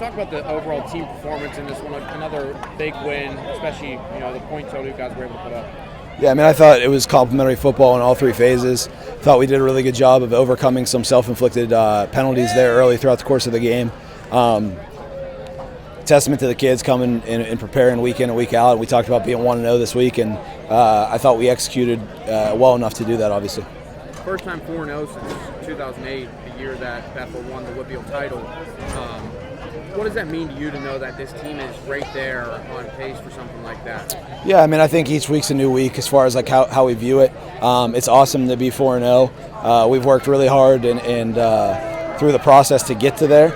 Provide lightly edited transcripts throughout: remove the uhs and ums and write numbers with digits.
talk about the overall team performance in this one. Another big win, especially the point total you guys were able to put up. Yeah, I mean, I thought it was complimentary football in all three phases. Thought we did a really good job of overcoming some self-inflicted penalties there early throughout the course of the game. Testament to the kids coming and preparing week in and week out. We talked about being 1-0 this week, and I thought we executed well enough to do that, obviously. First time 4-0 since 2008, the year that Bethel won the Whitfield title. What does that mean to you to know that this team is right there on pace for something like that? Yeah, I mean, I think each week's a new week as far as like how we view it. It's awesome to be 4-0. We've worked really hard and through the process to get to there.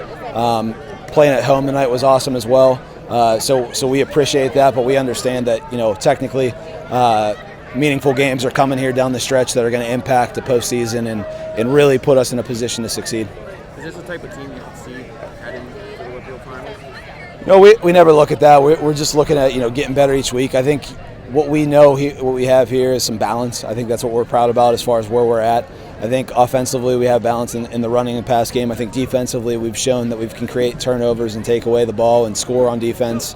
Playing at home tonight was awesome as well. So we appreciate that, but we understand that technically meaningful games are coming here down the stretch that are going to impact the postseason and really put us in a position to succeed. Is this the type of team you can see heading to the Whitfield Finals? No, we never look at that. We're just looking at getting better each week. I think what we have here is some balance. I think that's what we're proud about as far as where we're at. I think offensively we have balance in the running and pass game. I think defensively we've shown that we can create turnovers and take away the ball and score on defense.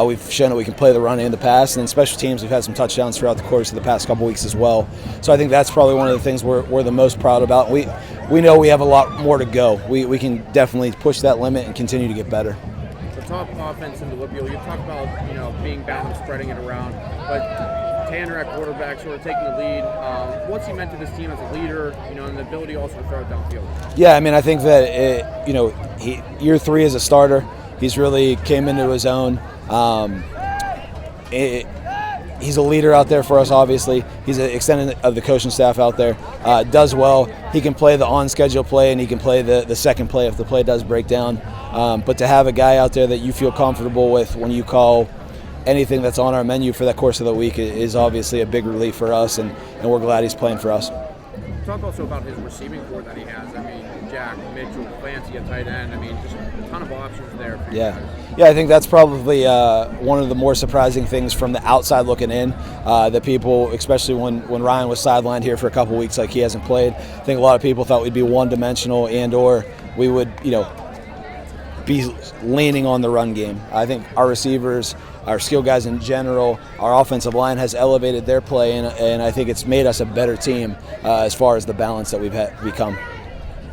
We've shown that we can play the run and the pass. And in special teams we've had some touchdowns throughout the course of the past couple weeks as well. So I think that's probably one of the things we're the most proud about. We know we have a lot more to go. We can definitely push that limit and continue to get better. The top offense in the Whitfield, you talk about being balanced, spreading it around, but Tanner at quarterback sort of taking the lead. What's he meant to this team as a leader, and the ability also to throw it downfield? Yeah, I mean, I think that, year 3 as a starter, he's really came into his own. He's a leader out there for us, obviously. He's an extended of the coaching staff out there. Does well. He can play the on-schedule play, and he can play the second play if the play does break down. But to have a guy out there that you feel comfortable with when you call anything that's on our menu for that course of the week is obviously a big relief for us, and we're glad he's playing for us. Talk also about his receiving core that he has. I mean, Jack, Mitchell, Clancy at tight end. I mean, just a ton of options there for you guys. Yeah, I think that's probably one of the more surprising things from the outside looking in, that people, especially when Ryan was sidelined here for a couple weeks like he hasn't played, I think a lot of people thought we'd be one-dimensional and or we would, be leaning on the run game. I think our receivers, our skill guys in general, our offensive line has elevated their play, and I think it's made us a better team as far as the balance that we've become.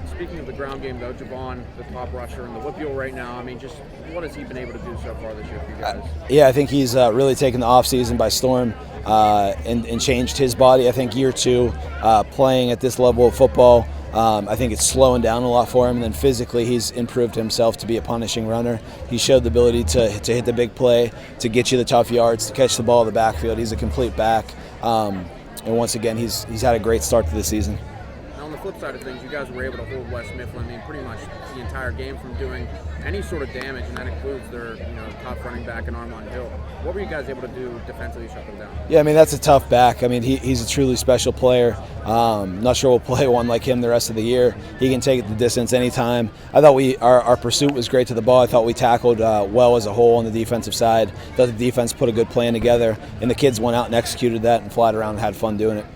Speaking of the ground game, though, Javon, the top rusher in the Whitfield right now, I mean, just what has he been able to do so far this year for you guys? I think he's really taken the offseason by storm and changed his body. I think year 2, playing at this level of football, I think it's slowing down a lot for him, and then physically he's improved himself to be a punishing runner. He showed the ability to hit the big play, to get you the tough yards, to catch the ball in the backfield. He's a complete back, and once again, he's had a great start to the season. On the flip side of things, you guys were able to hold West Mifflin, pretty much the entire game from doing any sort of damage, and that includes their top running back in Armand Hill. What were you guys able to do defensively to shut them down? Yeah, I mean, that's a tough back. I mean, he's a truly special player. Not sure we'll play one like him the rest of the year. He can take the distance anytime. I thought our pursuit was great to the ball. I thought we tackled well as a whole on the defensive side. I thought the defense put a good plan together, and the kids went out and executed that and flied around and had fun doing it.